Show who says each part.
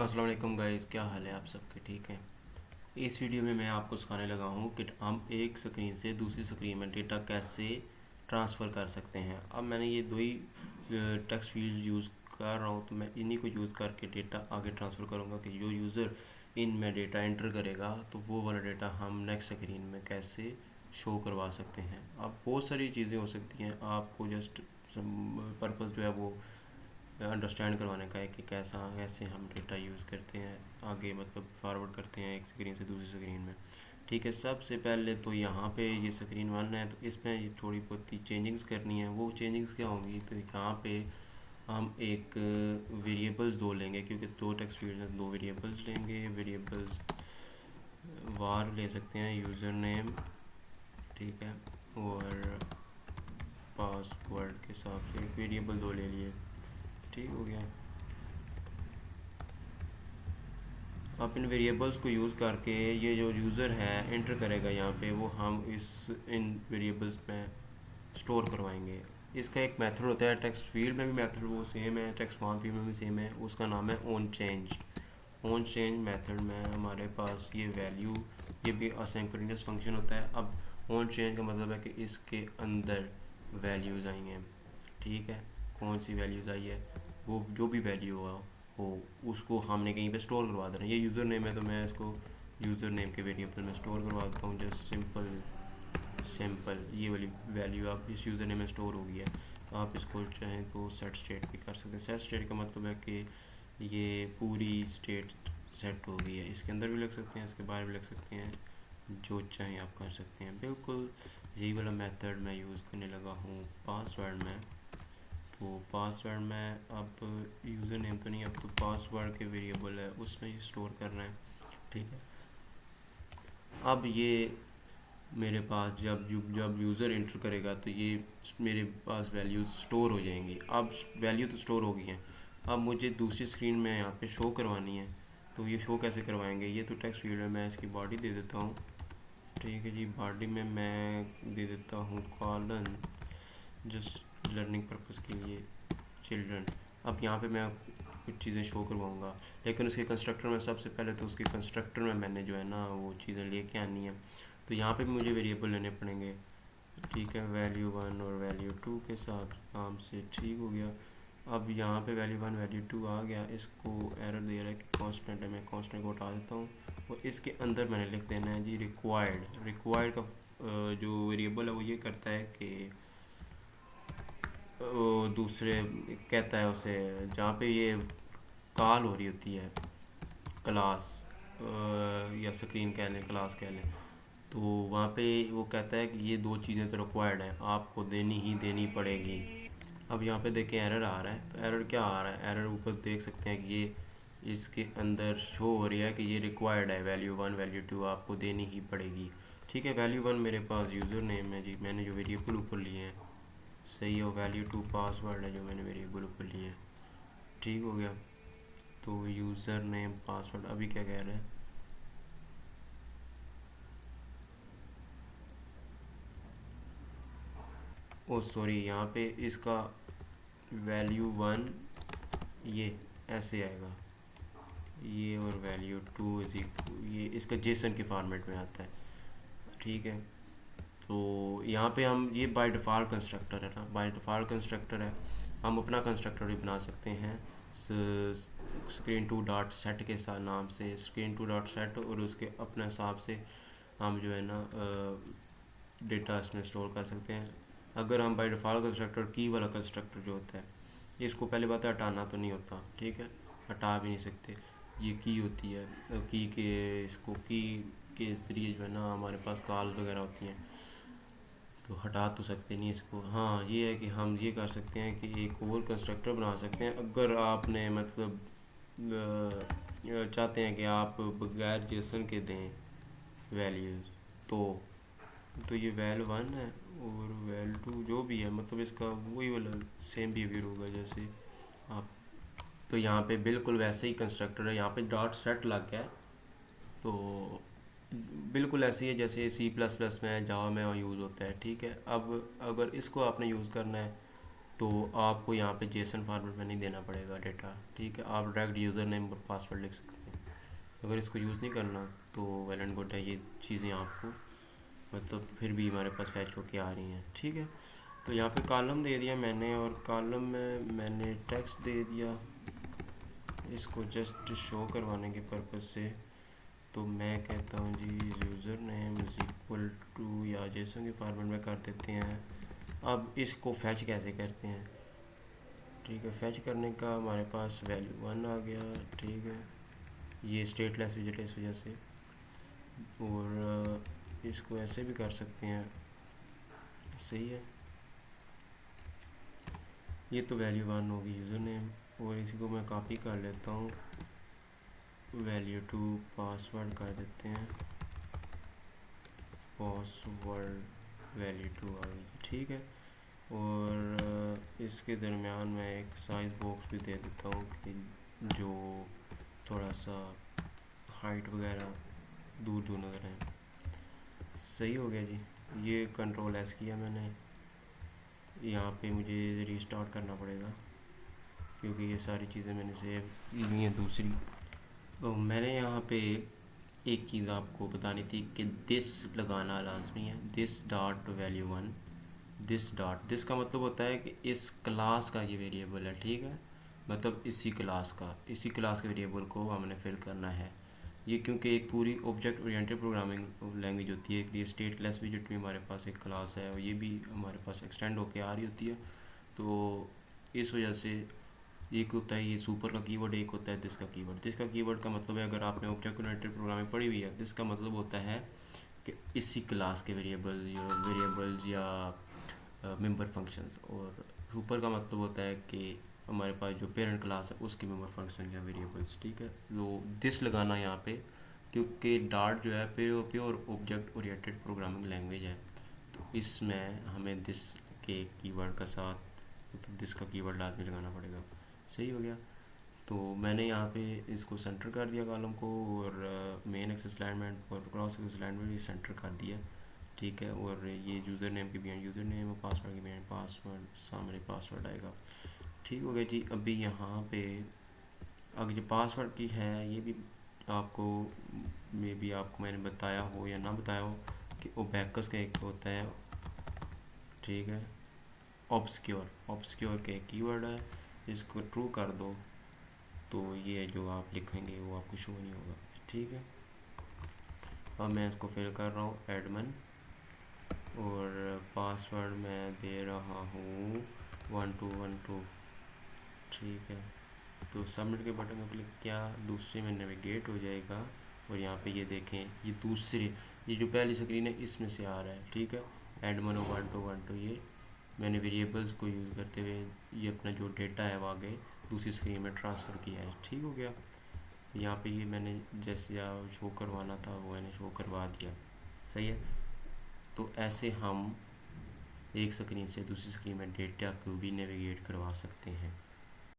Speaker 1: अस्सलाम वालेकुम गाइस, क्या हाल है आप सबके? ठीक है। इस वीडियो में मैं आपको सिखाने लगा हूँ कि हम एक स्क्रीन से दूसरी स्क्रीन में डेटा कैसे ट्रांसफ़र कर सकते हैं। अब मैंने ये दो ही टेक्स्ट फील्ड यूज़ कर रहा हूँ, तो मैं इन्हीं को यूज़ करके डेटा आगे ट्रांसफ़र करूँगा कि जो यूज़र इनमें डेटा एंटर करेगा तो वो वाला डेटा हम नेक्स्ट स्क्रीन में कैसे शो करवा सकते हैं। अब बहुत सारी चीज़ें हो सकती हैं, आपको जस्ट पर्पज़ जो है वो अंडरस्टैंड करवाने का है कि कैसे हम डेटा यूज़ करते हैं, आगे मतलब फॉरवर्ड करते हैं एक स्क्रीन से दूसरी स्क्रीन में। ठीक है, सबसे पहले तो यहाँ पे ये स्क्रीन 1 है, तो इसमें ये थोड़ी बहुत ही चेंजिंग्स करनी है। वो चेंजिंग्स क्या होंगी, तो यहाँ पे हम एक वेरिएबल्स दो लेंगे, क्योंकि दो टेक्स्ट फील्ड में दो वेरिएबल्स लेंगे। वेरिएबल्स वार ले सकते हैं, यूज़र नेम, ठीक है, और पासवर्ड के हिसाब से एक वेरिएबल दो ले लिए। ठीक हो गया। अब इन वेरिएबल्स को यूज़ करके ये जो यूज़र है एंटर करेगा यहाँ पे, वो हम इन वेरिएबल्स में स्टोर करवाएंगे। इसका एक मेथड होता है, टेक्स्ट फील्ड में भी मेथड वो सेम है, टेक्स्ट फॉर्म फील्ड में भी सेम है, उसका नाम है on change. On change method में हमारे पास ये वैल्यू, ये भी असिंक्रोनस फंक्शन होता है। अब ऑन चेंज का मतलब है कि इसके अंदर वैल्यूज़ आई हैं। ठीक है, कौन सी वैल्यूज़ आई है, वो जो भी वैल्यू हो उसको हमने कहीं पे स्टोर करवा देना। ये यूज़र नेम है, तो मैं इसको यूज़र नेम के वेरिएबल में स्टोर करवा देता हूँ। जस्ट सिंपल ये वाली वैल्यू आप इस यूज़र नेम में स्टोर हो गई है। तो आप इसको चाहें तो सेट स्टेट भी कर सकते हैं। सेट स्टेट का मतलब है कि ये पूरी स्टेट सेट हो गई है। इसके अंदर भी लग सकते हैं, इसके बाहर भी लग सकते हैं, जो चाहें आप कर सकते हैं। बिल्कुल यही वाला मेथड मैं यूज़ करने लगा हूँ पासवर्ड में। तो पासवर्ड में अब यूज़र नेम तो नहीं, अब तो पासवर्ड के वेरिएबल है उसमें ये स्टोर करना है। ठीक है, अब ये मेरे पास जब यूज़र एंटर करेगा तो ये मेरे पास वैल्यूज़ स्टोर हो जाएंगी। अब वैल्यू तो स्टोर हो गई हैं, अब मुझे दूसरी स्क्रीन में यहाँ पे शो करवानी है। तो ये शो कैसे करवाएंगे, ये तो टेक्स्ट फील्ड में मैं इसकी बॉडी दे देता हूँ। ठीक है जी, बॉडी में मैं दे देता हूँ कॉलन, जस्ट लर्निंग पर्पज़ के लिए चिल्ड्रन। अब यहाँ पे मैं कुछ चीज़ें शो करवाऊँगा, लेकिन उसके कंस्ट्रक्टर में सबसे पहले तो उसके कंस्ट्रक्टर में मैंने जो है ना वो चीज़ें लेके आनी है। तो यहाँ पे भी मुझे वेरिएबल लेने पड़ेंगे। ठीक है, वैल्यू 1 और वैल्यू 2 के साथ काम से ठीक हो गया। अब यहाँ पे वैल्यू 1 वैल्यू 2 आ गया, इसको एरर दे रहा है कि कांस्टेंट है, मैं कांस्टेंट को हटा देता हूँ और इसके अंदर मैंने लिख देना है जी रिक्वायर्ड का जो वेरिएबल है वो ये करता है कि वो दूसरे कहता है उसे, जहाँ पे ये कॉल हो रही होती है क्लास या स्क्रीन कह लें, क्लास कह लें, तो वहाँ पे वो कहता है कि ये दो चीज़ें तो रिक्वायर्ड हैं, आपको देनी ही देनी पड़ेगी। अब यहाँ पे देखें एरर आ रहा है, तो एरर क्या आ रहा है, एरर ऊपर देख सकते हैं कि ये इसके अंदर शो हो रही है कि ये रिक्वायर्ड है, वैल्यू 1 वैल्यू 2 आपको देनी ही पड़ेगी। ठीक है, वैल्यू 1 मेरे पास यूज़र नेम है जी, मैंने जो वेरिएबल ऊपर लिए हैं सही है, वैल्यू 2 पासवर्ड है जो मैंने वेरिएबल ऊपर लिए हैं। ठीक हो गया। तो यूज़र नेम पासवर्ड अभी क्या कह रहे हैं, ओ सॉरी, यहाँ पे इसका वैल्यू 1 ये ऐसे आएगा, ये और वैल्यू 2 इज इक्वल, ये इसका जेसन के फॉर्मेट में आता है। ठीक है, तो यहाँ पे हम ये बाय डिफ़ॉल्ट कंस्ट्रक्टर है ना, बाय डिफ़ॉल्ट कंस्ट्रक्टर है, हम अपना कंस्ट्रक्टर भी बना सकते हैं स्क्रीन टू डॉट सेट के साथ नाम से, स्क्रीन टू डॉट सेट, और उसके अपने हिसाब से हम जो है ना डेटा इसमें स्टोर कर सकते हैं। अगर हम बाय डिफ़ॉल्ट कंस्ट्रक्टर की वाला कंस्ट्रक्टर जो होता है, इसको पहले बात है हटाना तो नहीं होता, ठीक है, हटा भी नहीं सकते। ये की होती है, की के इसको की के ज़रिए जो है ना हमारे पास कॉल वगैरह होती हैं, तो हटा तो सकते नहीं इसको। हाँ, ये है कि हम ये कर सकते हैं कि एक और कंस्ट्रक्टर बना सकते हैं, अगर आपने मतलब चाहते हैं कि आप बगैर जेसन के दें वैल्यूज़, तो ये वैल 1 है और वैल 2 जो भी है, मतलब इसका वही वाला सेम बिहेवियर होगा जैसे आप। तो यहाँ पे बिल्कुल वैसे ही कंस्ट्रक्टर है, यहाँ पे डॉट सेट लग गया है, तो बिल्कुल ऐसे ही है जैसे C++ में जावा में यूज़ होता है। ठीक है, अब अगर इसको आपने यूज़ करना है तो आपको यहाँ पे जेसन फॉर्मेट में नहीं देना पड़ेगा डेटा, ठीक है। आप डायरेक्ट यूज़र नेम और पासवर्ड लिख सकते हैं। अगर इसको यूज़ नहीं करना तो वेल एंड गुड है, ये चीज़ें आपको मतलब फिर भी हमारे पास फैच होके आ रही हैं, ठीक है। तो यहाँ पे कॉलम दे दिया मैंने, और कॉलम में मैंने टेक्स्ट दे दिया इसको जस्ट शो करवाने के पर्पज़ से। तो मैं कहता हूँ जी username is equal to, या जेसन के फॉर्मेट में कर देते हैं। अब इसको फैच कैसे करते हैं, ठीक है। फैच करने का हमारे पास वैल्यू 1 आ गया, ठीक है। ये स्टेटलेस विजेट है इस वजह से, और इसको ऐसे भी कर सकते हैं, सही है। ये तो वैल्यू 1 होगी यूज़र नेम, और इसी को मैं कॉपी कर लेता हूँ, वैल्यू 2 पासवर्ड कर देते हैं, पासवर्ड वैल्यू 2 आ गई, ठीक है। और इसके दरमियान मैं एक साइज़ बॉक्स भी दे देता हूँ कि जो थोड़ा सा हाइट वगैरह दूर दूर नज़र आए। सही हो गया जी। ये कंट्रोल एस किया मैंने, यहाँ पे मुझे रीस्टार्ट करना पड़ेगा क्योंकि ये सारी चीज़ें मैंने सेव की हुई हैं दूसरी। तो मैंने यहाँ पे एक चीज़ आपको बतानी थी कि दिस लगाना लाजमी है, this dot value 1। This dot, this का मतलब होता है कि इस क्लास का ये वेरिएबल है, ठीक है। मतलब इसी क्लास के वेरिएबल को हमने फिल करना है। ये क्योंकि एक पूरी ऑब्जेक्ट ओरिएंटेड प्रोग्रामिंग लैंग्वेज होती है, ये स्टेटलेस विजेट भी हमारे पास एक क्लास है, और ये भी हमारे पास एक्सटेंड होके आ रही होती है। तो इस वजह से एक होता है ये सुपर का कीवर्ड, एक होता है दिस का कीवर्ड। दिस का कीवर्ड का मतलब है, अगर आपने ऑब्जेक्ट ओरिएंटेड प्रोग्रामिंग पढ़ी हुई है, दिस का मतलब होता है कि इसी क्लास के वेरिएबल्स या मेंबर फंक्शंस, और सुपर का मतलब होता है कि हमारे पास जो पेरेंट क्लास है उसकी मेंबर फंक्शन या वेरिएबल्स, ठीक है। तो दिस लगाना यहाँ पे, क्योंकि डार्ट जो है pure object oriented programming language है, तो इसमें हमें दिस के कीवर्ड का साथ तो दिस का कीवर्ड लाजमी लगाना पड़ेगा। सही हो गया। तो मैंने यहाँ पे इसको सेंटर कर दिया कॉलम को, और मेन एक्सेस अलाइनमेंट और क्रॉस एक्सेस अलाइनमेंट भी सेंटर कर दिया, ठीक है। और ये यूज़र नेम के बिहाइंड यूज़र नेम और पासवर्ड के बिहाइंड पासवर्ड, सामने पासवर्ड आएगा, ठीक हो गया जी। अभी यहाँ पे अगर जो पासवर्ड की है, ये भी आपको मे बी आपको मैंने बताया हो या ना बताया हो कि ओबेकस का एक होता है, ठीक है, ऑब्सक्योर के एक कीवर्ड है, इसको ट्रू कर दो तो ये जो आप लिखेंगे वो आपको शो नहीं होगा, ठीक है। अब मैं इसको फिल कर रहा हूँ एडमिन, और पासवर्ड मैं दे रहा हूँ 1212, ठीक है। तो सबमिट के बटन पर क्लिक किया, दूसरे में नेविगेट हो जाएगा, और यहाँ पे ये देखें ये दूसरे, ये जो पहली स्क्रीन है इसमें से आ रहा है, ठीक है। एडमिन 1212, ये मैंने वेरिएबल्स को यूज़ करते हुए ये अपना जो डेटा है वो आगे दूसरी स्क्रीन में ट्रांसफ़र किया है, ठीक हो गया। यहाँ पे ये मैंने जैसे शो करवाना था वो मैंने शो करवा दिया, सही है। तो ऐसे हम एक स्क्रीन से दूसरी स्क्रीन में डेटा को भी नेविगेट करवा सकते हैं।